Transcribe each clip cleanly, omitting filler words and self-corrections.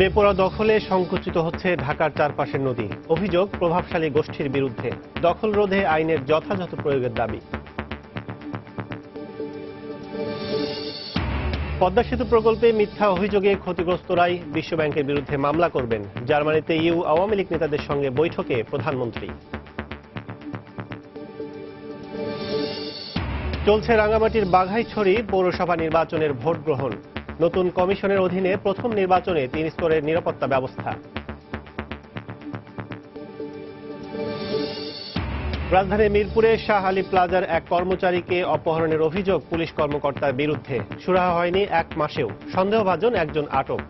বেপরোয়া দখলে সংকুচিত হচ্ছে ঢাকার চারপাশের নদী। অভিযোগ প্রভাবশালী গোষ্ঠীর বিরুদ্ধে। দখল রোধে আইনের যথাযথ প্রয়োগের দাবি। পদ্মা সেতু প্রকল্পে মিথ্যা অভিযোগে ক্ষতিগ্রস্তরাই বিশ্বব্যাংকের বিরুদ্ধে মামলা করবেন। জার্মানিতে ইউ আওয়ামী লীগ নেতাদের সঙ্গে বৈঠকে প্রধানমন্ত্রী। চলছে রাঙামাটির বাঘাইছড়ি পৌরসভা নির্বাচনের ভোট গ্রহণ। নতুন কমিশনের অধীনে প্রথম নির্বাচনে 3 স্তরের নিরাপত্তা ব্যবস্থা। রাজধানীর মিরপুরে শাহ আলী প্লাজার এক কর্মচারীকে অপহরণের অভিযোগ পুলিশ কর্মকর্তার বিরুদ্ধে। সুরাহা হয়নি 1 মাসেও। সন্দেহভাজন একজন আটক।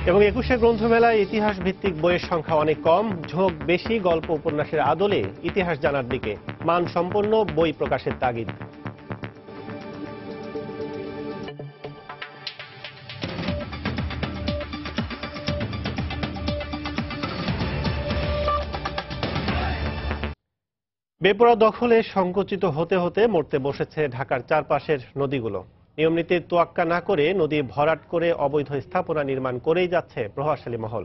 এবং 21শে গ্রন্থমেলায় ইতিহাস ভিত্তিক বইয়ের সংখ্যা অনেক কম। ঝোঁক বেশি গল্প উপন্যাসের আদলে ইতিহাস জানার দিকে। মানসম্পন্ন বই প্রকাশের তাগিদ। বেপরোয়া দখলে সংকুচিত হতে হতে মরতে বসেছে ঢাকার চারপাশের নদীগুলো। নিয়মনীতির তোয়াক্কা না করে নদী ভরাট করে অবৈধ স্থাপনা নির্মাণ করেই যাচ্ছে প্রভাবশালী মহল।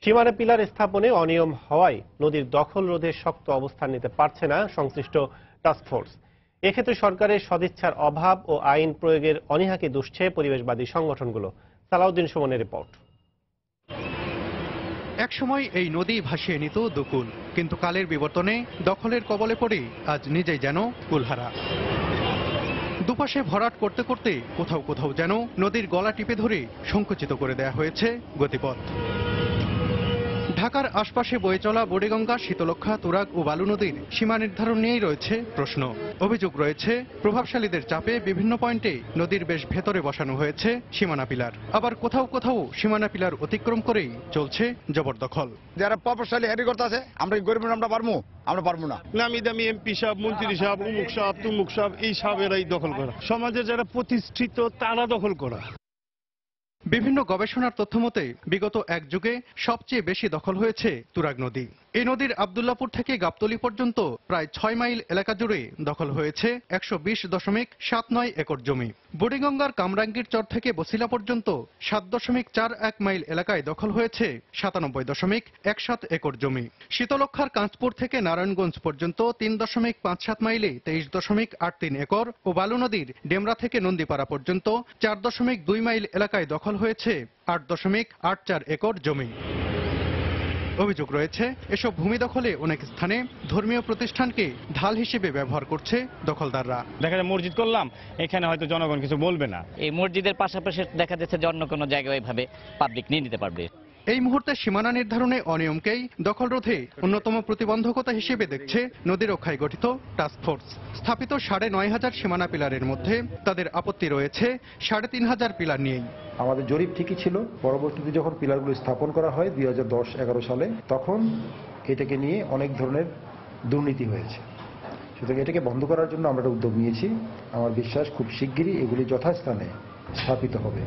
সীমানা পিলার স্থাপনে অনিয়ম হওয়ায় নদীর দখল রোধে শক্ত অবস্থান নিতে পারছে না সংশ্লিষ্ট টাস্কফোর্স। এক্ষেত্রে সরকারের সদিচ্ছার অভাব ও আইন প্রয়োগের অনীহাকে দুষছে পরিবেশবাদী সংগঠনগুলো। সালাউদ্দিন সুমনের রিপোর্ট। একসময় এই নদী ভাসিয়ে নিত দুকুল, কিন্তু কালের বিবর্তনে দখলের কবলে পড়ে আজ নিজেই যেন কুলহারা। দুপাশে ভরাট করতে করতে কোথাও কোথাও যেন নদীর গলা টিপে ধরে সংকুচিত করে দেয়া হয়েছে গতিপথ। ঢাকার আশপাশে বয়ে চলা বুড়িগঙ্গা, শীতলক্ষ্যা, তুরাগ ও বালু নদীর সীমা নির্ধারণ নিয়েই রয়েছে প্রশ্ন। অভিযোগ রয়েছে প্রভাবশালীদের চাপে বিভিন্ন পয়েন্টে নদীর বেশ ভেতরে বসানো হয়েছে সীমানা পিলার। আবার কোথাও কোথাও সীমানা পিলার অতিক্রম করেই চলছে জবরদখল। যারা প্রভাবশালী হ্যারি করতে আছে, আমরা গরিব আমরা পারবো না। নামি দামি এমপি সাহেব, মন্ত্রী সাহেব, উমুক সাহেব, তুমুক সাহেব, এই সাহেবেরাই দখল করা। সমাজে যারা প্রতিষ্ঠিত তারা দখল করা। বিভিন্ন গবেষণার তথ্য মতে বিগত এক যুগে সবচেয়ে বেশি দখল হয়েছে তুরাগ নদী। এই নদীর আব্দুল্লাপুর থেকে গাবতলী পর্যন্ত প্রায় 6 মাইল এলাকা জুড়ে দখল হয়েছে 120.79 একর জমি। বুড়িগঙ্গার কামরাঙ্গীর চর থেকে বসিলা পর্যন্ত 7.41 মাইল এলাকায় দখল হয়েছে 97.17 একর জমি। শীতলক্ষ্যার কাঁচপুর থেকে নারায়ণগঞ্জ পর্যন্ত 3.57 মাইলে 23.83 একর ও বালু নদীর ডেমরা থেকে নন্দীপাড়া পর্যন্ত 4.2 মাইল এলাকায় দখল হয়েছে 8.84 একর জমি। অভিযোগ রয়েছে এসব ভূমি দখলে অনেক স্থানে ধর্মীয় প্রতিষ্ঠানকে ঢাল হিসেবে ব্যবহার করছে দখলদাররা। দেখা যায় মসজিদ করলাম, এখানে হয়তো জনগণ কিছু বলবে না। এই মসজিদের পাশাপাশি দেখা যাচ্ছে যে অন্য কোনো জায়গায় এইভাবে পাবলিক নিয়ে নিতে পারবে। এই মুহূর্তে সীমানা নির্ধারণে অনিয়মকেই দখল রোধে অন্যতম প্রতিবন্ধকতা হিসেবে দেখছে নদী রক্ষায় গঠিত টাস্কফোর্স। স্থাপিত 9,500 সীমানা পিলারের মধ্যে তাদের আপত্তি রয়েছে 3,500 পিলার নিয়েই। আমাদের জরিপ ঠিকই ছিল, পরবর্তীতে যখন পিলারগুলো স্থাপন করা হয় 2010-11 সালে, তখন এটাকে নিয়ে অনেক ধরনের দুর্নীতি হয়েছে। সুতরাং এটাকে বন্ধ করার জন্য আমরা একটা উদ্যোগ নিয়েছি। আমার বিশ্বাস খুব শিগগিরই এগুলি যথাস্থানে স্থাপিত হবে।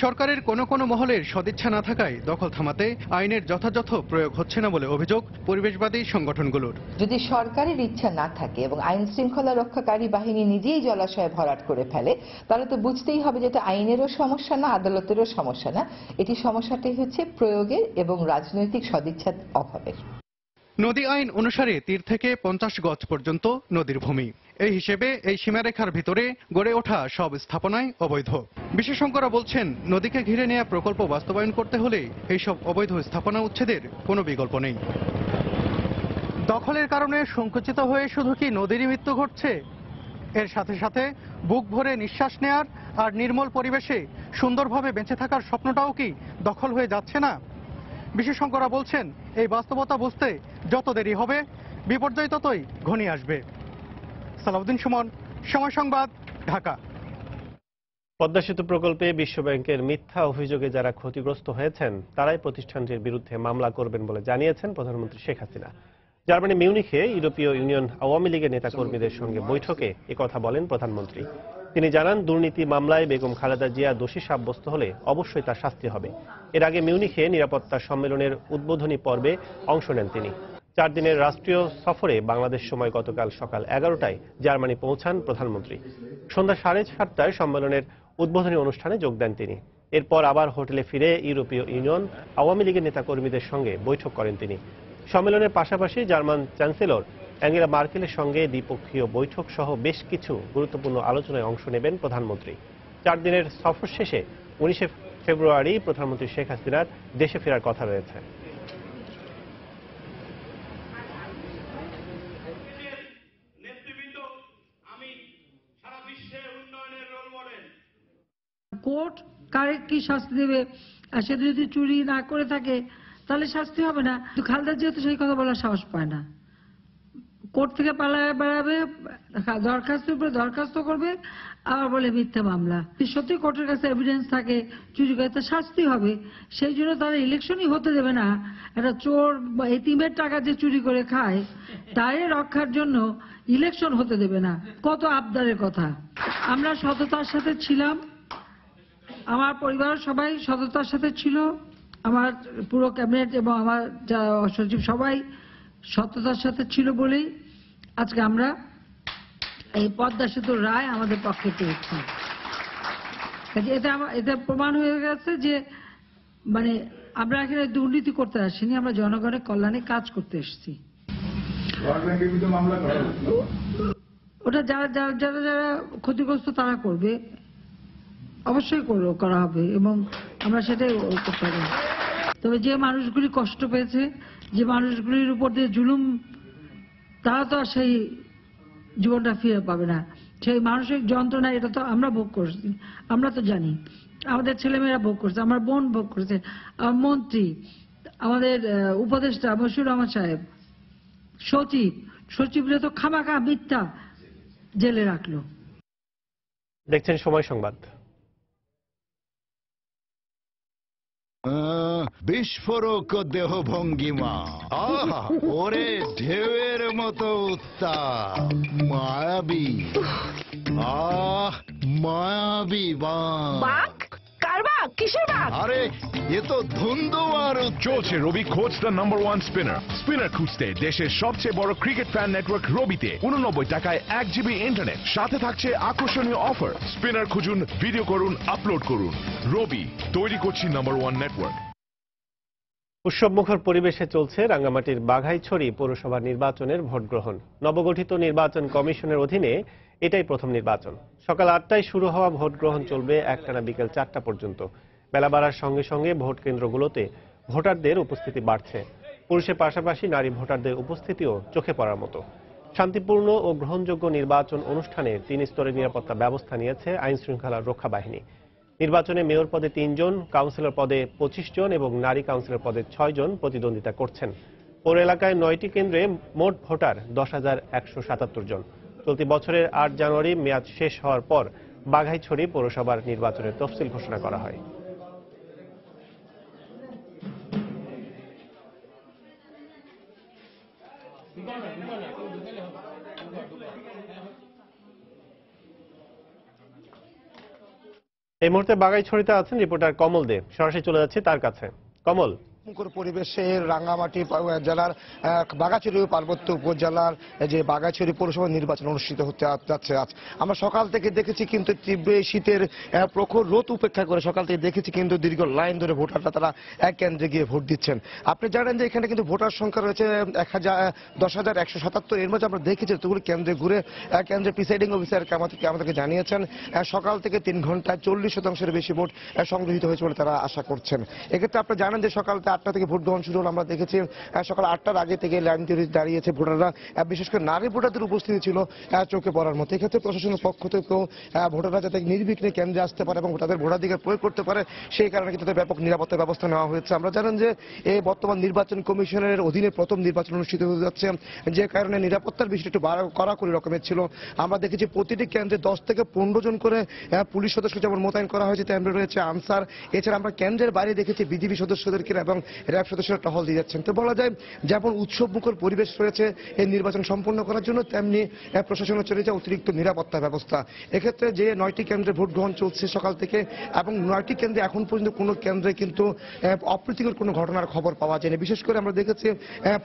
সরকারের কোনো কোনো মহলের সদিচ্ছা না থাকায় দখল থামাতে আইনের যথাযথ প্রয়োগ হচ্ছে না বলে অভিযোগ পরিবেশবাদী সংগঠনগুলোর। যদি সরকারের ইচ্ছা না থাকে এবং আইন শৃঙ্খলা রক্ষাকারী বাহিনী নিজেই জলাশয় ভরাট করে ফেলে, তাহলে তো বুঝতেই হবে যে এটা আইনেরও সমস্যা না, আদালতেরও সমস্যা না, এটি সমস্যাটি হচ্ছে প্রয়োগের এবং রাজনৈতিক সদিচ্ছার অভাবের। নদী আইন অনুসারে 30 থেকে 50 গজ পর্যন্ত নদীর ভূমি। এই হিসেবে এই সীমারেখার ভিতরে গড়ে ওঠা সব স্থাপনাই অবৈধ। বিশেষজ্ঞরা বলছেন নদীকে ঘিরে নেওয়া প্রকল্প বাস্তবায়ন করতে হলে এইসব অবৈধ স্থাপনা উচ্ছেদের কোনো বিকল্প নেই। দখলের কারণে সংকুচিত হয়ে শুধু কি নদীরই মৃত্যু ঘটছে, এর সাথে সাথে বুক ভরে নিঃশ্বাস নেয়ার আর নির্মল পরিবেশে সুন্দরভাবে বেঁচে থাকার স্বপ্নটাও কি দখল হয়ে যাচ্ছে না? বিশেষজ্ঞরা বলছেন এই বাস্তবতা বুঝতে যত দেরি হবে বিপর্যয় ততই ঘনিয়ে আসবে। সালাউদ্দিন সুমন, সময় সংবাদ, ঢাকা। পদ্মা সেতু প্রকল্পে বিশ্বব্যাংকের মিথ্যা অভিযোগে যারা ক্ষতিগ্রস্ত হয়েছেন তারাই প্রতিষ্ঠানটির বিরুদ্ধে মামলা করবেন বলে জানিয়েছেন প্রধানমন্ত্রী শেখ হাসিনা। জার্মানি মিউনিখে ইউরোপীয় ইউনিয়ন আওয়ামী লীগের নেতাকর্মীদের সঙ্গে বৈঠকে একথা বলেন প্রধানমন্ত্রী। তিনি জানান, দুর্নীতি মামলায় বেগম খালেদা জিয়া দোষী সাব্যস্ত হলে অবশ্যই তার শাস্তি হবে। এর আগে মিউনিখে নিরাপত্তা সম্মেলনের উদ্বোধনী পর্বে অংশ নেন তিনি। 4 দিনের রাষ্ট্রীয় সফরে বাংলাদেশ সময় গতকাল সকাল 11টায় জার্মানি পৌঁছান প্রধানমন্ত্রী। সন্ধ্যা 7:30টায় সম্মেলনের উদ্বোধনী অনুষ্ঠানে যোগ দেন তিনি। এরপর আবার হোটেলে ফিরে ইউরোপীয় ইউনিয়ন আওয়ামী লীগের নেতাকর্মীদের সঙ্গে বৈঠক করেন তিনি। সম্মেলনের পাশাপাশি জার্মান চ্যান্সেলর অ্যাঙ্গেলা মার্কেলের সঙ্গে দ্বিপক্ষীয় বৈঠক সহ বেশ কিছু গুরুত্বপূর্ণ আলোচনায় অংশ নেবেন প্রধানমন্ত্রী। 4 দিনের সফর শেষে 19 ফেব্রুয়ারি প্রধানমন্ত্রী শেখ হাসিনার দেশে ফেরার কথা রয়েছে। কোর্ট কারে কি শাস্তি দেবে, আর সে যদি চুরি না করে থাকে তাহলে শাস্তি হবে না। খালেদা যেহেতু সেই কথা বলার সাহস পায় না, কোর্ট থেকে পালায় বেড়াবে, দরখাস্তের উপরে দরখাস্ত করবে, আবার বলে মিথ্যা মামলা। সত্যি কোর্টের কাছে এভিডেন্স থাকে চুরি করে, তো শাস্তি হবে। সেই জন্য তারা ইলেকশনই হতে দেবে না। একটা চোর এতিমের টাকা যে চুরি করে খায় তাই রক্ষার জন্য ইলেকশন হতে দেবে না। কত আবদারের কথা। আমরা সততার সাথে ছিলাম, আমার পরিবারের সবাই সততার সাথে ছিল, আমার পুরো ক্যাবিনেট এবং আমার যারা সচিব সবাই সততার সাথে ছিল বলেই আজকে আমরা এই পদ্মা সেতুর রায় আমাদের পক্ষে পেয়েছি। এটা প্রমাণ হয়ে গেছে যে মানে আমরা এখানে দুর্নীতি করতে আসিনি, আমরা জনগণের কল্যাণে কাজ করতে এসেছি। ওটা যারা যারা যারা যারা ক্ষতিগ্রস্ত তারা করবে, অবশ্যই করা হবে এবং আমরা সেটাই করতে পারি। তবে যে মানুষগুলি কষ্ট পেয়েছে, যে মানুষগুলির উপর দিয়ে জুলুম, তারা তো আর সেই জীবনটা ফিরে পাবে না। সেই মানসিক যন্ত্রণা এটা তো আমরা ভোগ করছি, আমরা তো জানি, আমাদের ছেলেমেয়েরা ভোগ করছে, আমার বোন ভোগ করেছে, আমার মন্ত্রী, আমাদের উপদেষ্টা মশিউর রহমান সাহেব, সচিবরা তো খামাখা মিথ্যা জেলে রাখলো। দেখছেন সময় সংবাদ। বিস্ফোরক দেহ ভঙ্গিমা, আহা ওরে ঢেউয়ের মতো উত্তাপ, মায়াবী, মায়াবী বাঘ। কার বাঘ? কিসের বাঘ? আরে এ তো ধুন্দুমার। চলছে রবি খোঁজ দ্য নাম্বার 1 স্পিনার খুঁজতে দেশের সবচেয়ে বড় ক্রিকেট ফ্যান নেটওয়ার্ক রবিতে 89 টাকায় 1 GB ইন্টারনেট, সাথে থাকছে আকর্ষণীয় অফার। স্পিনার খুঁজুন, ভিডিও করুন, আপলোড করুন। রবি, তৈরি করছি নাম্বার 1 নেটওয়ার্ক। উৎসবমুখর পরিবেশে চলছে রাঙ্গামাটির বাঘাইছড়ি পৌরসভা নির্বাচনের ভোট গ্রহণ। নবগঠিত নির্বাচন কমিশনের অধীনে এটাই প্রথম নির্বাচন। সকাল 8টায় শুরু হওয়া ভোট গ্রহণ চলবে একটানা বিকেল 4টা পর্যন্ত। বেলা বাড়ার সঙ্গে সঙ্গে ভোট কেন্দ্রগুলোতে ভোটারদের উপস্থিতি বাড়ছে। পুরুষের পাশাপাশি নারী ভোটারদের উপস্থিতিও চোখে পড়ার মতো। শান্তিপূর্ণ ও গ্রহণযোগ্য নির্বাচন অনুষ্ঠানে 3 স্তরের নিরাপত্তা ব্যবস্থা নিয়েছে আইন শৃঙ্খলা রক্ষা বাহিনী। নির্বাচনে মেয়র পদে 3 জন, কাউন্সিলর পদে 25 জন এবং নারী কাউন্সিলর পদে 6 জন প্রতিদ্বন্দ্বিতা করছেন। পৌর এলাকায় 9টি কেন্দ্রে মোট ভোটার 10,177 জন। চলতি বছরের 8 জানুয়ারি মেয়াদ শেষ হওয়ার পর বাঘাইছড়ি পৌরসভার নির্বাচনের তফসিল ঘোষণা করা হয়। এই মুহূর্তে বাঘাইছড়িতে আছেন রিপোর্টার কমল দে, সরাসরি চলে যাচ্ছে তার কাছে। কমল, মুখর পরিবেশে রাঙ্গামাটি জেলার বাঘাছড়ি পার্বত্য উপজেলার যে বাঘাছড়ি পৌরসভা নির্বাচন অনুষ্ঠিত হতে যাচ্ছে আজ। আমরা সকাল থেকে দেখেছি কিন্তু তীব্র শীতের প্রখর রোদ উপেক্ষা করে সকাল থেকে দেখেছি কিন্তু দীর্ঘ লাইন ধরে ভোটাররা তারা এক কেন্দ্রে গিয়ে ভোট দিচ্ছেন। আপনি জানেন যে এখানে কিন্তু ভোটার সংখ্যা রয়েছে 10,177। এর মধ্যে আমরা দেখেছি যতগুলো কেন্দ্রে ঘুরে কেন্দ্রের প্রিসাইডিং অফিসার আমাদেরকে জানিয়েছেন সকাল থেকে 3 ঘন্টায় 40% বেশি ভোট সংগৃহীত হয়েছে বলে তারা আশা করছেন। এক্ষেত্রে আপনি জানেন যে সকাল 8টা থেকে ভোট গ্রহণ শুরু হলো। আমরা দেখেছি সকাল 8টার আগে থেকে লাইন দিয়ে দাঁড়িয়েছে ভোটাররা, বিশেষ করে নারী ভোটারদের উপস্থিতি ছিল চোখে পড়ার মতো। এক্ষেত্রে প্রশাসনের পক্ষ থেকেও ভোটাররা যাতে নির্বিঘ্নে কেন্দ্রে আসতে পারে এবং তাদের ভোটাধিকার প্রয়োগ করতে পারে সেই কারণে কিন্তু তাদের ব্যাপক নিরাপত্তা ব্যবস্থা নেওয়া হয়েছে। আমরা জানেন যে এই বর্তমান নির্বাচন কমিশনের অধীনে প্রথম নির্বাচন অনুষ্ঠিত হতে যাচ্ছে, যে কারণে নিরাপত্তার বিষয়টি একটু কড়াকড়ি রকমের ছিল। আমরা দেখেছি প্রতিটি কেন্দ্রে 10 থেকে 15 জন করে পুলিশ সদস্য যেমন মোতায়েন করা হয়েছে তেমনি রয়েছে আনসার। এছাড়া আমরা কেন্দ্রের বাইরে দেখেছি বিজিবি সদস্যদেরকে এবং র্যাব সদস্যরা টহল দিয়ে যাচ্ছেন। তো বলা যায় যেমন উৎসব মুখর পরিবেশ রয়েছে এই নির্বাচন সম্পন্ন করার জন্য, তেমনি প্রশাসনের চলেছে অতিরিক্ত নিরাপত্তা ব্যবস্থা। এক্ষেত্রে যে 9টি কেন্দ্রে ভোট গ্রহণ চলছে সকাল থেকে, এবং 9টি কেন্দ্রে এখন পর্যন্ত কোনো কেন্দ্রে কিন্তু অপ্রীতিকর কোনো ঘটনার খবর পাওয়া যায়নি। বিশেষ করে আমরা দেখেছি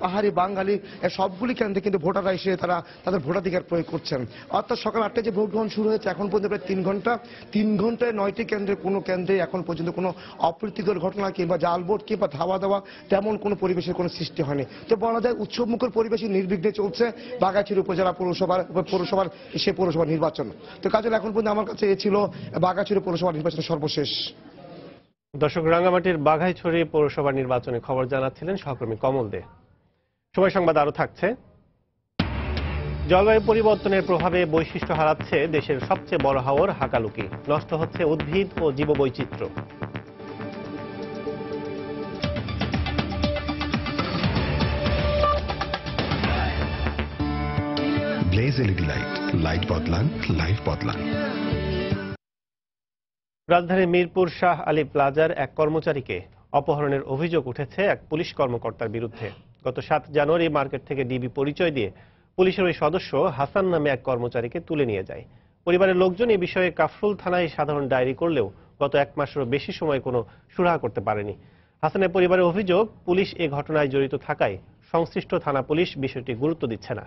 পাহাড়ি বাঙালি সবগুলি কেন্দ্রে কিন্তু ভোটাররা এসে তারা তাদের ভোটাধিকার প্রয়োগ করছেন। অর্থাৎ সকাল 8টায় যে ভোট গ্রহণ শুরু হয়েছে এখন পর্যন্ত প্রায় 3 ঘন্টা, 3 ঘন্টায় 9টি কেন্দ্রে কোনো কেন্দ্রে এখন পর্যন্ত কোনো অপ্রীতিকর ঘটনা কিংবা জাল ভোট কিংবা ধাওয়া দেওয়া তেমন কোনো পরিবেশের কোনো সৃষ্টি হয়নি। তো বলা যায় উৎসবমুখর পরিবেশই নির্বিঘ্নে চলছে বাগাইছড়ি উপজেলা পৌরসভার সে পৌরসভা নির্বাচন। তো কাজল এখন পর্যন্ত আমার কাছে এ ছিল বাগাইছড়ি পৌরসভা নির্বাচনের সর্বশেষ। দর্শক, রাঙ্গামাটির বাঘাইছড়ি পৌরসভা নির্বাচনে খবর জানাচ্ছিলেন সহকর্মী কমল দে। সময় সংবাদ আরো থাকছে। জলবায়ু পরিবর্তনের প্রভাবে বৈশিষ্ট্য হারাচ্ছে দেশের সবচেয়ে বড় হাওর হাকালুকি, নষ্ট হচ্ছে উদ্ভিদ ও জীববৈচিত্র্য। ব্লেজ এলইডি লাইট, লাইট বদলান, লাইফ বদলান। রাজধানীর মিরপুর শাহ আলী প্লাজার এক কর্মচারীকে অপহরণের অভিযোগ উঠেছে এক পুলিশ কর্মকর্তার বিরুদ্ধে। গত 7 জানুয়ারি মার্কেট থেকে ডিবি পরিচয় দিয়ে পুলিশের ওই সদস্য হাসান নামে এক কর্মচারীকে তুলে নিয়ে যায়। পরিবারের লোকজন এ বিষয়ে কাফরুল থানায় সাধারণ ডায়েরি করলেও গত 1 মাসেরও বেশি সময় কোনো সুরাহা করতে পারেনি। হাসানের পরিবারের অভিযোগ, পুলিশ এ ঘটনায় জড়িত থাকায় সংশ্লিষ্ট থানা পুলিশ বিষয়টি গুরুত্ব দিচ্ছে না।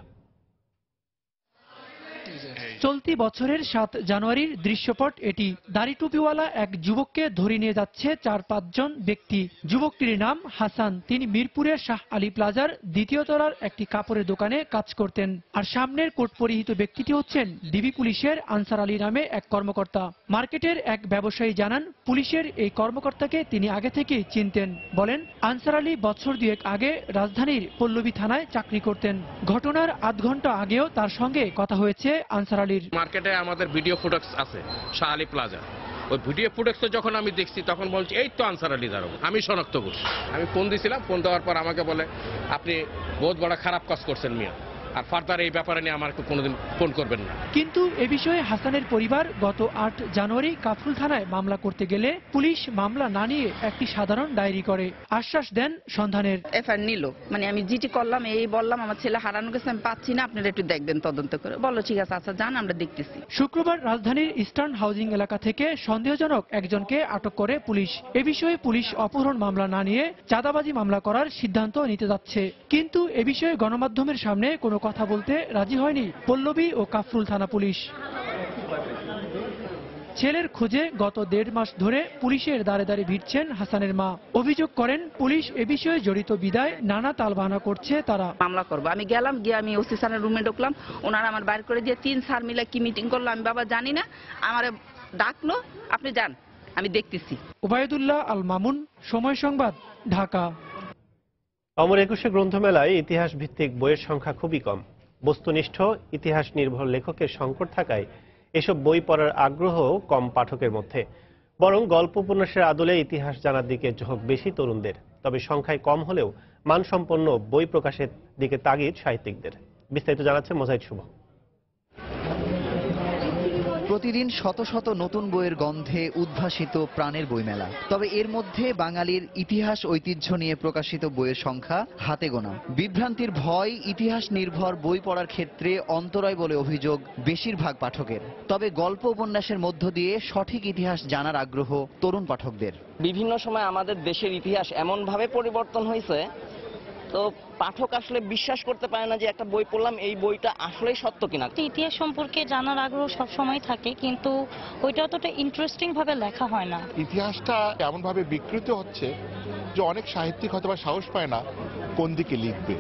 চলতি বছরের 7 জানুয়ারির দৃশ্যপট এটি। দাড়ি টুপিওয়ালা এক যুবককে ধরে নিয়ে যাচ্ছে 4-5 জন ব্যক্তি। যুবকটির নাম হাসান। তিনি মিরপুরের শাহ আলী প্লাজার 2য় তলার একটি কাপড়ের দোকানে কাজ করতেন। আর সামনের কোট পরিহিত ব্যক্তিটি হচ্ছেন ডিবি পুলিশের আনসার আলী নামে এক কর্মকর্তা। মার্কেটের এক ব্যবসায়ী জানান, পুলিশের এই কর্মকর্তাকে তিনি আগে থেকেই চিনতেন। বলেন, আনসার আলী বছর 2 আগে রাজধানীর পল্লবী থানায় চাকরি করতেন। ঘটনার আধ ঘন্টা আগেও তার সঙ্গে কথা হয়েছে আনসার আলীর। মার্কেটে আমাদের ভিডিও ফুটেজ আছে শাহ আলী প্লাজা। ওই ভিডিও ফুটেজটা যখন আমি দেখছি তখন বলছি এই তো আনসার আলী দারোগা। আমি শনাক্ত করছি। আমি ফোন দিয়েছিলাম, ফোন দেওয়ার পর আমাকে বলে আপনি বহুত বড় খারাপ কাজ করছেন মিয়া, আর ফার্দার এই ব্যাপারে নিয়ে আমাকে কোনোদিন ফোন করবেন না। কিন্তু এ বিষয়ে হাসানের পরিবার গত 8 জানুয়ারি কাফরুল থানায় মামলা করতে গেলে পুলিশ মামলা না নিয়ে একটি সাধারণ ডায়েরি করে আশ্বাস দেন সন্ধানের। এফআইআর নিল, মানে আমি জিটি করলাম, এই বললাম আমার ছেলে হারানো গেছে, আমি পাচ্ছি না, আপনারা একটু দেখবেন তদন্ত করে। বলো ঠিক আছে, আচ্ছা যান, আমরা দেখতেছি। শুক্রবার রাজধানীর ইস্টার্ন হাউজিং এলাকা থেকে সন্দেহজনক একজনকে আটক করে পুলিশ। এ বিষয়ে পুলিশ অপহরণ মামলা না নিয়ে চাঁদাবাজি মামলা করার সিদ্ধান্ত নিতে যাচ্ছে। কিন্তু এ বিষয়ে গণমাধ্যমের সামনে কোনো কথা বলতে রাজি হয়নি পল্লবী ও কাফরুল থানা পুলিশ। ছেলের খোঁজে গত 1.5 মাস ধরে পুলিশের দ্বারে দ্বারে ভিড়ছেন হাসানের মা। অভিযোগ করেন, পুলিশ এ বিষয়ে জড়িত বিদায় নানা তালবাহানা করছে তারা। মামলা করবো আমি গেলাম, গিয়ে আমি ওসি স্যারের রুমে ঢুকলাম, ওনারা আমার বাইর করে দিয়ে 3 স্যার মিলে কি মিটিং করলো আমি বাবা জানি না, আমারে ডাকলো, আপনি যান আমি দেখতেছি। ওবায়দুল্লাহ আল মামুন, সময় সংবাদ, ঢাকা। অমর একুশে গ্রন্থমেলায় ইতিহাস ভিত্তিক বইয়ের সংখ্যা খুবই কম। বস্তুনিষ্ঠ ইতিহাস নির্ভর লেখকের সংকট থাকায় এসব বই পড়ার আগ্রহ কম পাঠকের মধ্যে। বরং গল্প উপন্যাসের আদলে ইতিহাস জানার দিকে ঝোঁক বেশি তরুণদের। তবে সংখ্যায় কম হলেও মানসম্পন্ন বই প্রকাশের দিকে তাগিদ সাহিত্যিকদের। বিস্তারিত জানাচ্ছে মোজাহিদ শুভ। প্রতিদিন শত শত নতুন বইয়ের গন্ধে উদ্ভাসিত প্রাণের বইমেলা। তবে এর মধ্যে বাঙালির ইতিহাস ঐতিহ্য নিয়ে প্রকাশিত বইয়ের সংখ্যা হাতে গোনা। বিভ্রান্তির ভয় ইতিহাস নির্ভর বই পড়ার ক্ষেত্রে অন্তরায় বলে অভিযোগ বেশিরভাগ পাঠকের। তবে গল্প উপন্যাসের মধ্য দিয়ে সঠিক ইতিহাস জানার আগ্রহ তরুণ পাঠকদের। বিভিন্ন সময় আমাদের দেশের ইতিহাস এমনভাবে পরিবর্তন হয়েছে, তো পাঠক আসলে বিশ্বাস করতে পারে না যে একটা বই পড়লাম এই বইটা আসলেই সত্য কিনা। ইতিহাস সম্পর্কে জানার আগ্রহ সব সময় থাকে, কিন্তু ওইটা অতটা ইন্টারেস্টিং ভাবে লেখা হয় না। ইতিহাসটা এমন ভাবে বিকৃত হচ্ছে যে অনেক সাহিত্যিক হয়তো বা সাহস পায় না কোন দিকে লিখবে।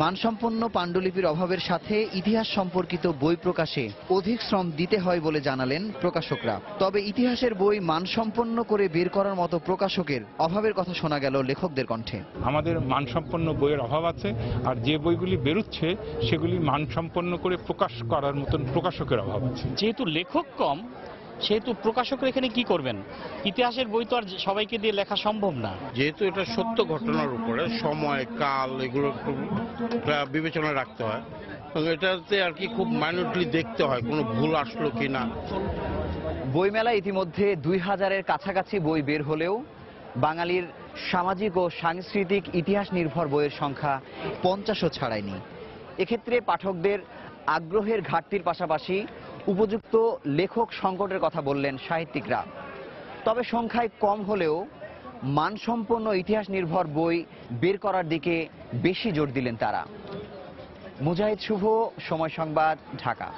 মানসম্পন্ন পাণ্ডুলিপির অভাবের সাথে ইতিহাস সম্পর্কিত বই প্রকাশে অধিক শ্রম দিতে হয় বলে জানালেন প্রকাশকরা। তবে ইতিহাসের বই মানসম্পন্ন করে বের করার মতো প্রকাশকের অভাবের কথা শোনা গেল লেখকদের কণ্ঠে। আমাদের মানসম্পন্ন বইয়ের অভাব আছে, আর যে বইগুলি বেরোচ্ছে সেগুলি মানসম্পন্ন করে প্রকাশ করার মতন প্রকাশকের অভাব আছে। যেহেতু লেখক কম, সেহেতু প্রকাশকরা এখানে কি করবেন? ইতিহাসের বই তো আর সবাইকে দিয়ে লেখা সম্ভব না। যেহেতু এটা সত্য ঘটনার উপরে সময় কাল এগুলো বিবেচনা রাখতে হয়, এটাতে আর কি খুব মাইনরলি দেখতে হয় কোনো ভুল আসলো কিনা। বইমেলা ইতিমধ্যে 2000-এর কাছাকাছি বই বের হলেও বাঙালির সামাজিক ও সাংস্কৃতিক ইতিহাস নির্ভর বইয়ের সংখ্যা 50ও ছাড়ায়নি। এক্ষেত্রে পাঠকদের আগ্রহের ঘাটতির পাশাপাশি উপযুক্ত লেখক সংকটের কথা বললেন সাহিত্যিকরা। তবে সংখ্যায় কম হলেও মানসম্পন্ন ইতিহাস নির্ভর বই বের করার দিকে বেশি জোর দিলেন তারা। মুজাহিদ শুভ, সময় সংবাদ, ঢাকা।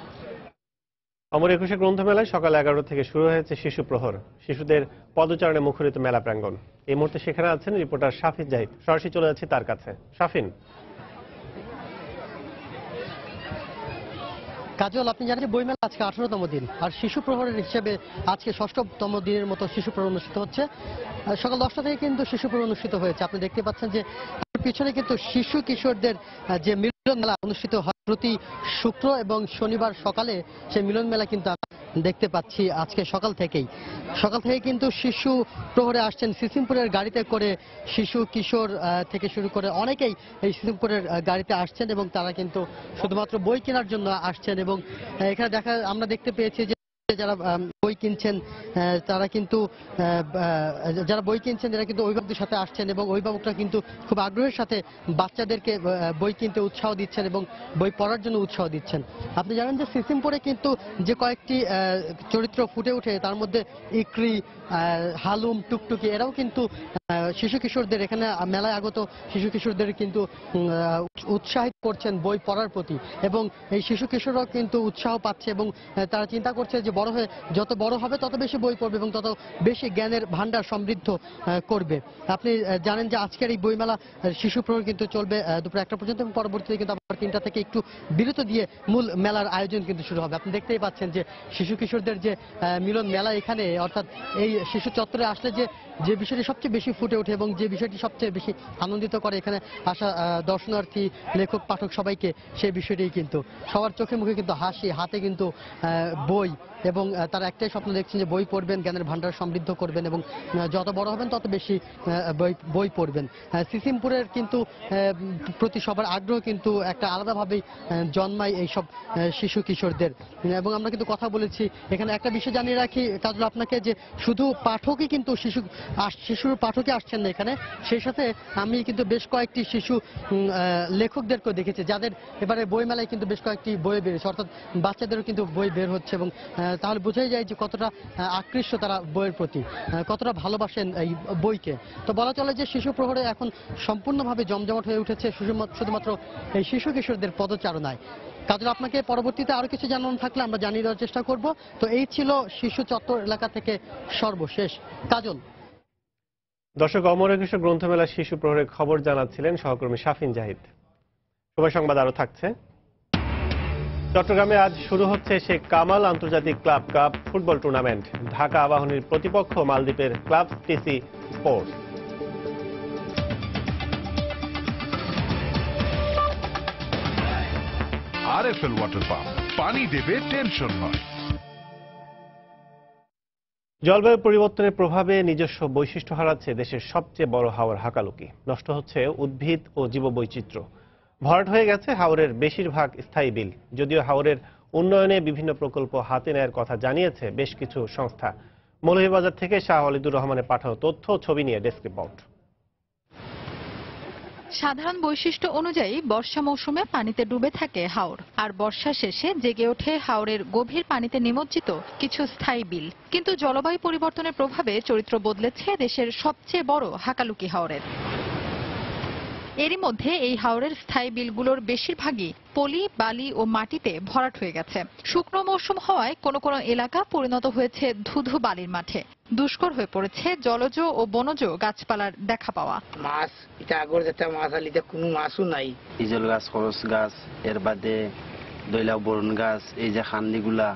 অমর একুশে গ্রন্থমেলায় সকাল 11টা থেকে শুরু হয়েছে শিশু প্রহর। শিশুদের পদচারণে মুখরিত মেলা প্রাঙ্গণ। এই মুহূর্তে সেখানে আছেন রিপোর্টার শাফিন জাহিদ। সরাসরি চলে যাচ্ছে তার কাছে। শাফিন। কাজল, আপনি জানেন যে বইমেলা আজকে 18তম দিন, আর শিশু প্রহরের হিসেবে আজকে 6ম দিনের মতো শিশু প্রহর অনুষ্ঠিত হচ্ছে। সকাল 10টা থেকে কিন্তু শিশু প্রহর অনুষ্ঠিত হয়েছে। আপনি দেখতে পাচ্ছেন যে পিছনে কিন্তু শিশু কিশোরদের যে মিলন মেলা অনুষ্ঠিত হয় প্রতি শুক্র এবং শনিবার সকালে, সেই মিলন মেলা কিন্তু দেখতে পাচ্ছি আজকে সকাল থেকে কিন্তু শিশু প্রহরে আসছেন সিসিমপুরের গাড়িতে করে। শিশু কিশোর থেকে শুরু করে অনেকেই এই সিসিমপুরের গাড়িতে আসছেন এবং তারা কিন্তু শুধুমাত্র বই কেনার জন্য আসছেন। এবং এখানে আমরা দেখতে পেয়েছি যে যারা বই কিনছেন তারা কিন্তু অভিভাবকদের সাথে আসছেন এবং অভিভাবকরা কিন্তু খুব আগ্রহের সাথে বাচ্চাদেরকে বই কিনতে উৎসাহ দিচ্ছেন এবং বই পড়ার জন্য উৎসাহ দিচ্ছেন। আপনি জানেন যে সিসিমপুরে কিন্তু যে কয়েকটি চরিত্র ফুটে ওঠে, তার মধ্যে ইকরি, হালুম, টুকটুকি, এরাও কিন্তু শিশু কিশোরদের, এখানে মেলায় আগত শিশু কিশোরদের কিন্তু উৎসাহিত করছেন বই পড়ার প্রতি। এবং এই শিশু কিশোররাও কিন্তু উৎসাহ পাচ্ছে এবং তারা চিন্তা করছে যে বড় হয়ে যত বড় হবে তত বেশি বই পড়বে এবং তত বেশি জ্ঞানের ভান্ডার সমৃদ্ধ করবে। আপনি জানেন যে আজকের এই বইমেলা শিশু প্রহর কিন্তু চলবে দুপুর 1টা পর্যন্ত এবং পরবর্তীতে কিন্তু আবার 3টা থেকে একটু বিরত দিয়ে মূল মেলার আয়োজন কিন্তু শুরু হবে। আপনি দেখতেই পাচ্ছেন যে শিশু কিশোরদের যে মিলন মেলা, এখানে অর্থাৎ এই শিশু চত্বরে আসলে যে বিষয়টি সবচেয়ে বেশি ফুটে ওঠে এবং যে বিষয়টি সবচেয়ে বেশি আনন্দিত করে এখানে আসা দর্শনার্থী, লেখক, পাঠক সবাইকে, সেই বিষয়টি কিন্তু সবার চোখে মুখে কিন্তু হাসি, হাতে কিন্তু বই, এবং তারা একটাই স্বপ্ন দেখছেন যে বই পড়বেন, জ্ঞানের ভান্ডার সমৃদ্ধ করবেন এবং যত বড় হবেন তত বেশি বই পড়বেন। সিসিমপুরের কিন্তু প্রতি সবার আগ্রহ কিন্তু একটা আলাদাভাবেই জন্মায় এইসব শিশু কিশোরদের। এবং আমরা কিন্তু কথা বলেছি এখানে, একটা বিষয় জানিয়ে রাখি কাজল আপনাকে, যে শুধু পাঠকই কিন্তু শিশুর পাঠকই আসছেন না এখানে, সেই সাথে আমি কিন্তু বেশ কয়েকটি শিশু লেখকদেরকেও দেখেছি যাদের এবারে বইমেলায় কিন্তু বেশ কয়েকটি বই বেরিয়েছে, অর্থাৎ বাচ্চাদেরও কিন্তু বই বের হচ্ছে। এবং তাহলে বোঝাই যায় যে কতটা আকৃষ্ট তারা বইয়ের প্রতি, কতটা ভালোবাসেন এই বইকে। তো বলা চলে যে শিশু প্রহরে এখন সম্পূর্ণভাবে জমজমাট হয়ে উঠেছে শুধুমাত্র এই শিশু কিশোরদের পদচারণায়। কাজল, আপনাকে পরবর্তীতে আরো কিছু জানানো থাকলে আমরা জানিয়ে দেওয়ার চেষ্টা করব। তো এই ছিল শিশু চত্বর এলাকা থেকে সর্বশেষ। কাজল। দর্শক, অমর একুশে গ্রন্থমেলা শিশু প্রহরের খবর জানাচ্ছিলেন সহকর্মী শাফিন জাহিদ। সময় সংবাদ আরো থাকছে। চট্টগ্রামে আজ শুরু হচ্ছে শেখ কামাল আন্তর্জাতিক club cup football tournament. Dhaka আবাহনীর প্রতিপক্ষ মালদ্বীপের club TC sports. RFL water pump, পানি দেবে, টেনশন নয়। জলবায়ু পরিবর্তনের প্রভাবে নিজস্ব বৈশিষ্ট্য হারাচ্ছে দেশের সবচেয়ে বড় হাওর হাকালুকি। নষ্ট হচ্ছে উদ্ভিদ ও জীববৈচিত্র্য। ভরাট হয়ে গেছে হাওরের বেশিরভাগ স্থায়ী বিল। যদিও হাওরের উন্নয়নে বিভিন্ন প্রকল্প হাতে নেয়ার কথা জানিয়েছে বেশ কিছু সংস্থা। মৌলভীবাজার থেকে শাহ ওয়ালিদুর রহমানের পাঠানো তথ্য ছবি নিয়ে ডেস্ক রিপোর্ট। সাধারণ বৈশিষ্ট্য অনুযায়ী বর্ষা মৌসুমে পানিতে ডুবে থাকে হাওর, আর বর্ষা শেষে জেগে ওঠে হাওরের গভীর পানিতে নিমজ্জিত কিছু স্থায়ী বিল। কিন্তু জলবায়ু পরিবর্তনের প্রভাবে চরিত্র বদলেছে দেশের সবচেয়ে বড় হাকালুকি হাওরের। এরই মধ্যে এই হাওরের স্থায়ী বিলগুলোর বেশিরভাগই পলি, বালি ও মাটিতে ভরাট হয়ে গেছে। শুকনো মৌসুম হওয়ায় কোনো কোনো এলাকা পরিণত হয়েছে ধুধু বালির মাঠে। দুষ্কর হয়ে পড়েছে জলজ ও বনজ গাছপালার দেখা পাওয়া। মাছ এটা আগর যেটা মাছ আলিতে কোনো মাছও নাই। ইজল গাছ, খরচ গাছ, এর বাদে দইলা বরণ গাছ, এই যে খান্দিগুলা,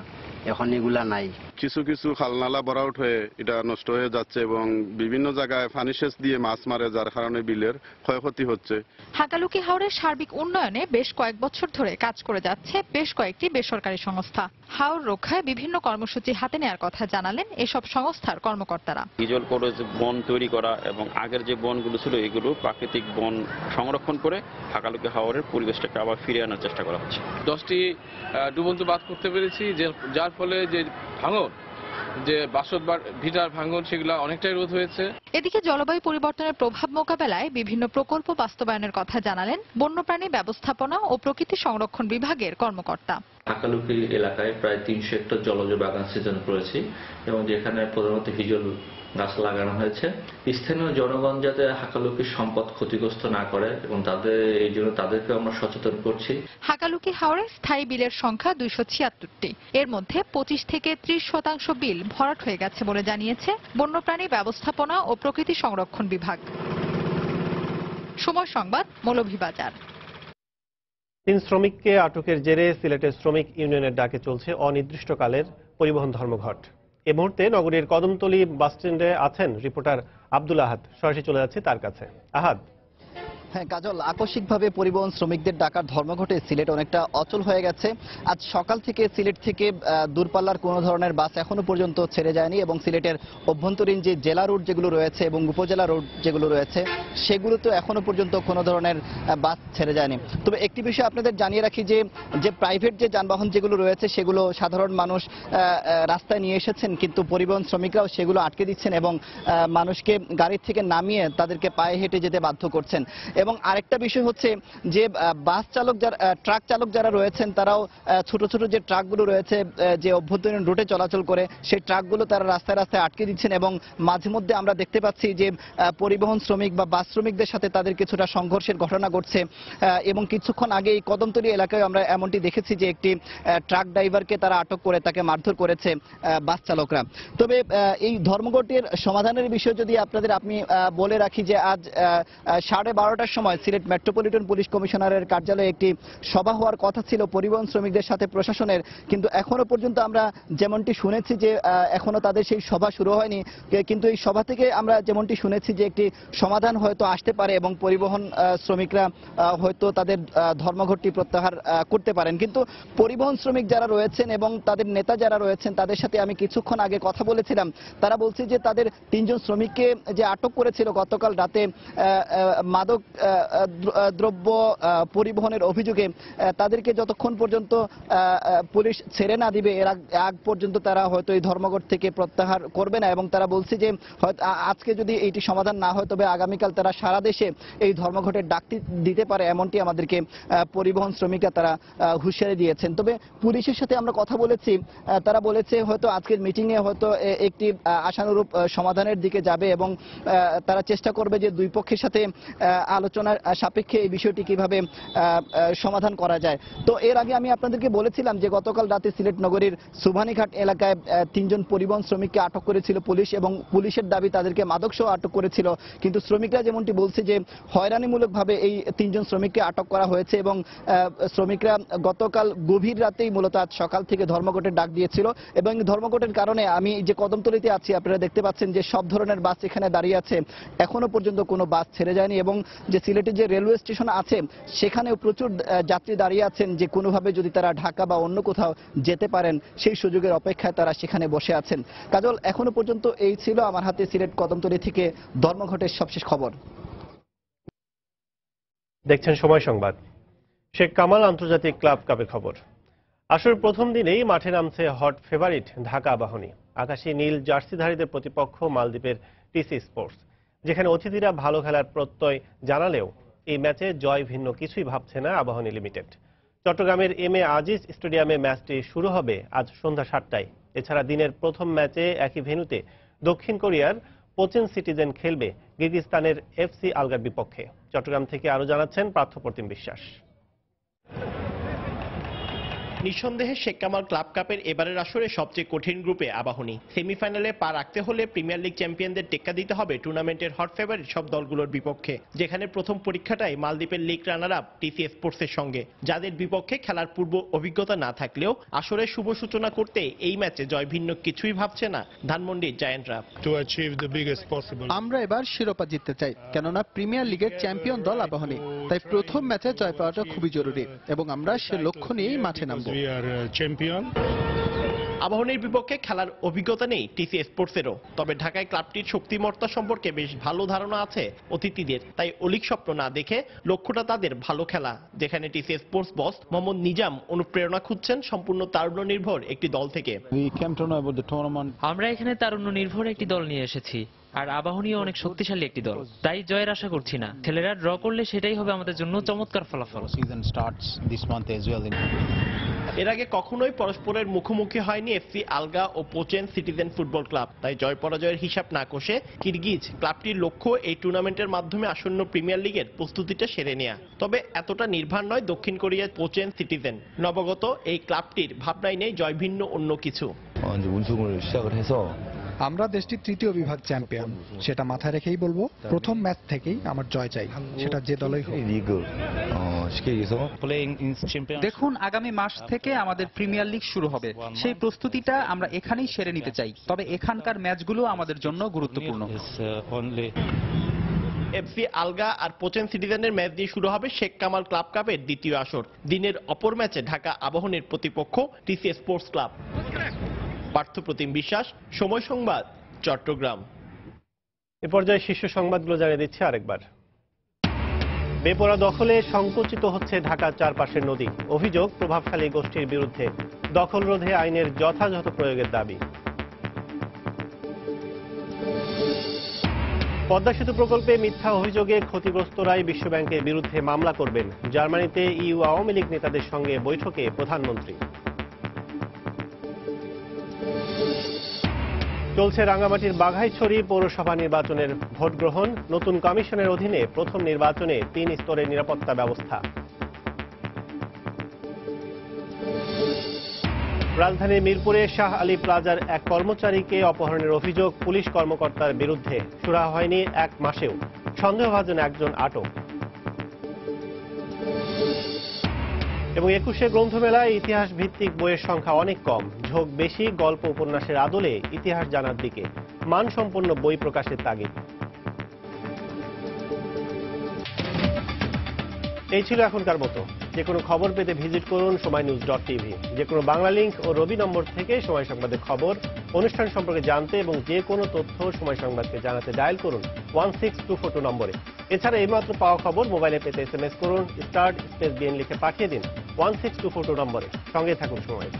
এখন এগুলা নাই। কিছু কিছু খালনালা ভরাট হয়ে এটা নষ্ট হয়ে যাচ্ছে এবং বিভিন্ন জায়গায় পানি সেচ দিয়ে মাছ মারে, যার কারণে বিলের ক্ষয়ক্ষতি হচ্ছে। হাকালুকি হাওরের সার্বিক উন্নয়নে বেশ কয়েক বছর ধরে কাজ করে যাচ্ছে বেশ কয়েকটি বেসরকারি সংস্থা। হাওর রক্ষায় বিভিন্ন কর্মসূচি হাতে নেওয়ার কথা জানালেন এসব সংস্থার কর্মকর্তারা। ইজল করে বন তৈরি করা এবং আগের যে বনগুলো ছিল এগুলো প্রাকৃতিক বন সংরক্ষণ করে হাকালুকি হাওরের পরিবেশটাকে আবার ফিরিয়ে আনার চেষ্টা করা হচ্ছে। 10টি ডুবন্ত বাঁধ করতে পেরেছি, যার ফলে যে ভাঙন যে বাসত ভিটার ভাঙন সেগুলো অনেকটাই রোধ হয়েছে। এদিকে জলবায়ু পরিবর্তনের প্রভাব মোকাবেলায় বিভিন্ন প্রকল্প বাস্তবায়নের কথা জানালেন বন্যপ্রাণী ব্যবস্থাপনা ও প্রকৃতি সংরক্ষণ বিভাগের কর্মকর্তা। হাকালুকি এলাকায় প্রায় 300 হেক্টর জলজ বাগান সৃজন করেছি এবং যেখানে প্রধানত হিজল গাছ লাগানো হয়েছে। স্থানীয় জনগণ যাতে হাকালুকির সম্পদ ক্ষতিগ্রস্ত না করে এবং এই জন্য তাদেরকে আমরা সচেতন করছি। হাকালুকি হাওরে স্থায়ী বিলের সংখ্যা 276টি। এর মধ্যে 25 থেকে 30% বিল ভরাট হয়ে গেছে বলে জানিয়েছে বন্যপ্রাণী ব্যবস্থাপনা ও প্রকৃতি সংরক্ষণ বিভাগ। সময় সংবাদ, মৌলভীবাজার। 3 শ্রমিককে আটকের জেরে সিলেটের শ্রমিক ইউনিয়নের ডাকে চলছে অনির্দিষ্টকালের পরিবহন ধর্মঘট। এই মুহূর্তে নগরীর কদমতলী বাসস্ট্যান্ডে আছেন রিপোর্টার আব্দুল আহাদ। সরাসরি চলে যাচ্ছি তার কাছে। আহাদ। হ্যাঁ কাজল, আকস্মিকভাবে পরিবহন শ্রমিকদের ডাকার ধর্মঘটে সিলেট অনেকটা অচল হয়ে গেছে। আজ সকাল থেকে সিলেট থেকে দূরপাল্লার কোনো ধরনের বাস এখনো পর্যন্ত ছেড়ে যায়নি এবং সিলেটের অভ্যন্তরীণ যে জেলা রুট যেগুলো রয়েছে এবং উপজেলা রুট যেগুলো রয়েছে সেগুলোতে এখনো পর্যন্ত কোনো ধরনের বাস ছেড়ে যায়নি। তবে একটি বিষয় আপনাদের জানিয়ে রাখি যে প্রাইভেট যে যানবাহন যেগুলো রয়েছে সেগুলো সাধারণ মানুষ রাস্তায় নিয়ে এসেছেন, কিন্তু পরিবহন শ্রমিকরাও সেগুলো আটকে দিচ্ছেন এবং মানুষকে গাড়ি থেকে নামিয়ে তাদেরকে পায়ে হেঁটে যেতে বাধ্য করছেন। এবং আরেকটা বিষয় হচ্ছে যে বাস চালক যারা ট্রাক চালক যারা রয়েছেন তারাও ছোট ছোট যে ট্রাকগুলো রয়েছে যে অভ্যন্তরীণ রুটে চলাচল করে সেই ট্রাকগুলো তারা রাস্তায় রাস্তায় আটকে দিচ্ছেন এবং মাঝে মধ্যে আমরা দেখতে পাচ্ছি যে পরিবহন শ্রমিক বা বাস শ্রমিকদের সাথে তাদের কিছুটা সংঘর্ষের ঘটনা ঘটছে। এবং কিছুক্ষণ আগে এই কদমতলী এলাকায় আমরা এমনটি দেখেছি যে একটি ট্রাক ড্রাইভারকে তারা আটক করে তাকে মারধর করেছে বাস চালকরা। তবে এই ধর্মঘটের সমাধানের বিষয় যদি আমি বলে রাখি যে আজ 12:30টার সময় সিলেট মেট্রোপলিটন পুলিশ কমিশনারের কার্যালয়ে একটি সভা হওয়ার কথা ছিল পরিবহন শ্রমিকদের সাথে প্রশাসনের, কিন্তু এখনো পর্যন্ত আমরা যেমনটি শুনেছি যে এখনো তাদের সেই সভা শুরু হয়নি। কিন্তু এই সভা থেকে আমরা যেমনটি শুনেছি যে একটি সমাধান হয়তো আসতে পারে এবং পরিবহন শ্রমিকরা হয়তো তাদের ধর্মঘটটি প্রত্যাহার করতে পারেন। কিন্তু পরিবহন শ্রমিক যারা রয়েছেন এবং তাদের নেতা যারা রয়েছেন তাদের সাথে আমি কিছুক্ষণ আগে কথা বলেছিলাম। তারা বলছে যে তাদের 3 জন শ্রমিককে যে আটক করেছিল গতকাল রাতে মাদক দ্রব্য পরিবহনের অভিযোগে, তাদেরকে যতক্ষণ পর্যন্ত পুলিশ ছেড়ে না দিবে এর আগ পর্যন্ত তারা হয়তো এই ধর্মঘট থেকে প্রত্যাহার করবে না। এবং তারা বলছে যে হয়তো আজকে যদি এইটি সমাধান না হয় তবে আগামীকাল তারা সারা দেশে এই ধর্মঘটের ডাকটি দিতে পারে, এমনটি আমাদেরকে পরিবহন শ্রমিকরা তারা হুঁশিয়ারি দিয়েছেন। তবে পুলিশের সাথে আমরা কথা বলেছি, তারা বলেছে হয়তো আজকের মিটিংয়ে হয়তো একটি আশানুরূপ সমাধানের দিকে যাবে এবং তারা চেষ্টা করবে যে দুই পক্ষের সাথে আলোচনার সাপেক্ষে এই বিষয়টি কিভাবে সমাধান করা যায়। তো এর আগে আমি আপনাদেরকে বলেছিলাম যে গতকাল রাতে সিলেট নগরীর সুবহানীঘাট এলাকায় 3 জন পরিবহন শ্রমিককে আটক করেছিল পুলিশ এবং পুলিশের দাবি তাদেরকে মাদকসহ আটক করেছিল। কিন্তু শ্রমিকরা যেমনটি বলছে যে হয়রানিমূলকভাবে এই 3 জন শ্রমিককে আটক করা হয়েছে এবং শ্রমিকরা গতকাল গভীর রাতেই মূলত আজ সকাল থেকে ধর্মঘটের ডাক দিয়েছিল। এবং ধর্মঘটের কারণে আমি যে কদমতলীতে আছি আপনারা দেখতে পাচ্ছেন যে সব ধরনের বাস এখানে দাঁড়িয়ে আছে, এখনো পর্যন্ত কোনো বাস ছেড়ে যায়নি এবং যে সিলেটে যে রেলওয়ে স্টেশন আছে সেখানেও প্রচুর যাত্রী দাঁড়িয়ে আছেন যে কোনোভাবে যদি তারা ঢাকা বা অন্য কোথাও যেতে পারেন সেই সুযোগের অপেক্ষায় তারা সেখানে বসে আছেন। কাজল, এখনো পর্যন্ত এই ছিল আমার হাতে সিলেট কদমতলী থেকে ধর্মঘটের সবশেষ খবর। দেখছেন সময় সংবাদ। শেখ কামাল আন্তর্জাতিক ক্লাব কাপের খবর। আসরের প্রথম দিনেই মাঠে নামছে হট ফেভারিট ঢাকা আবাহনী। আকাশী নীল জার্সিধারীদের প্রতিপক্ষ মালদ্বীপের টিসি স্পোর্টস, যেখানে অতিথিরা ভালো খেলার প্রত্যয় জানালেও এই ম্যাচে জয় ভিন্ন কিছুই ভাবছে না আবাহনী লিমিটেড। চট্টগ্রামের এম.এ. আজিজ স্টেডিয়ামে ম্যাচটি শুরু হবে আজ সন্ধ্যা 7টায়। এছাড়া দিনের প্রথম ম্যাচে একই ভেন্যুতে দক্ষিণ কোরিয়ার পোচেন সিটিজেন খেলবে কিরগিজস্তানের এফসি আলগার বিপক্ষে। চট্টগ্রাম থেকে আরো জানাচ্ছেন পার্থপ্রতিম বিশ্বাস। নিঃসন্দেহে শেখ কামাল ক্লাব কাপের এবারের আসরে সবচেয়ে কঠিন গ্রুপে আবাহনী। সেমিফাইনালে পা রাখতে হলে প্রিমিয়ার লিগ চ্যাম্পিয়নদের টেক্কা দিতে হবে টুর্নামেন্টের হট ফেভারিট সব দলগুলোর বিপক্ষে, যেখানে প্রথম পরীক্ষাটাই মালদ্বীপের লিগ রানার আপ টিসি স্পোর্টসের সঙ্গে, যাদের বিপক্ষে খেলার পূর্ব অভিজ্ঞতা না থাকলেও আসরের শুভ সূচনা করতে এই ম্যাচে জয় ভিন্ন কিছুই ভাবছে না ধানমন্ডির জায়ান্টরা। আমরা এবার শিরোপা জিততে চাই, কেননা প্রিমিয়ার লিগের চ্যাম্পিয়ন দল আবাহনী, তাই প্রথম ম্যাচে জয় পাওয়াটা খুবই জরুরি এবং আমরা সে লক্ষ্য নিয়েই মাঠে নামব। আবাহনীর বিপক্ষে খেলার অভিজ্ঞতা নেই টিসি স্পোর্টসেরও, তবে ঢাকায় ক্লাবটির শক্তিমত্তা সম্পর্কে বেশ ভালো ধারণা আছে অতিথিদের। তাই অলীক স্বপ্ন না দেখে লক্ষ্যটা তাদের ভালো খেলা, যেখানে টিসি স্পোর্টস বস মোহাম্মদ নিজাম অনুপ্রেরণা খুঁজছেন সম্পূর্ণ তারুণ্য নির্ভর একটি দল থেকে। আমরা এখানে তারুণ্য নির্ভর একটি দল নিয়ে এসেছি, আর আবাহনীও অনেক শক্তিশালী একটি দল, তাই জয়ের আশা করছি না। ছেলেরা ড্র করলে সেটাই হবে আমাদের জন্য চমৎকার ফলাফল। এর আগে কখনোই পরস্পরের মুখোমুখি হয়নি এফসি আলগা ও পোচেন সিটিজেন ফুটবল ক্লাব, তাই জয় পরাজয়ের হিসাব না কষে কিরগিজ ক্লাবটির লক্ষ্য এই টুর্নামেন্টের মাধ্যমে আসন্ন প্রিমিয়ার লিগের প্রস্তুতিটা সেরে নেওয়া। তবে এতটা নির্ভর নয় দক্ষিণ কোরিয়ার পোচেন সিটিজেন। নবগত এই ক্লাবটির ভাবনায় নেই জয় ভিন্ন অন্য কিছু। আমরা দেশটির তৃতীয় বিভাগ চ্যাম্পিয়ন, সেটা মাথায় রেখেই বলবো প্রথম ম্যাচ থেকেই আমার জয় চাই, সেটা যে দলই হোক। দেখুন, আগামী মাস থেকে আমাদের প্রিমিয়ার লিগ শুরু হবে। সেই প্রস্তুতিটা আমরা এখানেই সেরে নিতে চাই, তবে এখানকার ম্যাচগুলো আমাদের জন্য গুরুত্বপূর্ণ। এফসি আলগা আর পোচেন সিটিজেনের ম্যাচ দিয়ে শুরু হবে শেখ কামাল ক্লাব কাপের দ্বিতীয় আসর। দিনের অপর ম্যাচে ঢাকা আবাহনীর প্রতিপক্ষ টিসি স্পোর্টস ক্লাব। পার্থপ্রতিম বিশ্বাস, সময় সংবাদ, চট্টগ্রাম। এ পর্যায়ে শীর্ষ সংবাদগুলো জানিয়ে দিচ্ছে আরেকবার। বেপরোয়া দখলে সংকুচিত হচ্ছে ঢাকার চারপাশের নদী। অভিযোগ প্রভাবশালী গোষ্ঠীর বিরুদ্ধে দখল রোধে আইনের যথাযথ প্রয়োগের দাবি। পদ্মা সেতু প্রকল্পে মিথ্যা অভিযোগে ক্ষতিগ্রস্তরাই বিশ্বব্যাংকের বিরুদ্ধে মামলা করবেন। জার্মানিতে ইইউ আওয়ামী লীগ নেতাদের সঙ্গে বৈঠকে প্রধানমন্ত্রী। চলছে রাঙ্গামাটির বাঘাইছড়ি পৌরসভা নির্বাচনের ভোট গ্রহণ। নতুন কমিশনের অধীনে প্রথম নির্বাচনে 3 স্তরের নিরাপত্তা ব্যবস্থা। রাজধানীর মিরপুরে শাহ আলী প্লাজার এক কর্মচারীকে অপহরণের অভিযোগ পুলিশ কর্মকর্তার বিরুদ্ধে। সুরাহা হয়নি 1 মাসেও, সন্দেহভাজন একজন আটক। এবং 21শে গ্রন্থমেলায় ইতিহাস ভিত্তিক বইয়ের সংখ্যা অনেক কম, ঝোঁক বেশি গল্প উপন্যাসের আদলে ইতিহাস জানার দিকে। মানসম্পন্ন বই প্রকাশের তাগিদ। এই ছিল এখনকার মতো। যে কোনো খবর পেতে ভিজিট করুন সময়নিউজ.tv। যে কোনো বাংলা লিংক ও রবি নম্বর থেকে সময় সংবাদের খবর, অনুষ্ঠান সম্পর্কে জানতে এবং যে কোনো তথ্য সময় সংবাদকে জানাতে ডায়াল করুন 16242 নম্বরে। এছাড়া এইমাত্র পাওয়া খবর মোবাইলে পেতে SMS করুন *BN লিখে পাঠিয়ে দিন 16242 নম্বরে। সঙ্গে থাকুন সময়।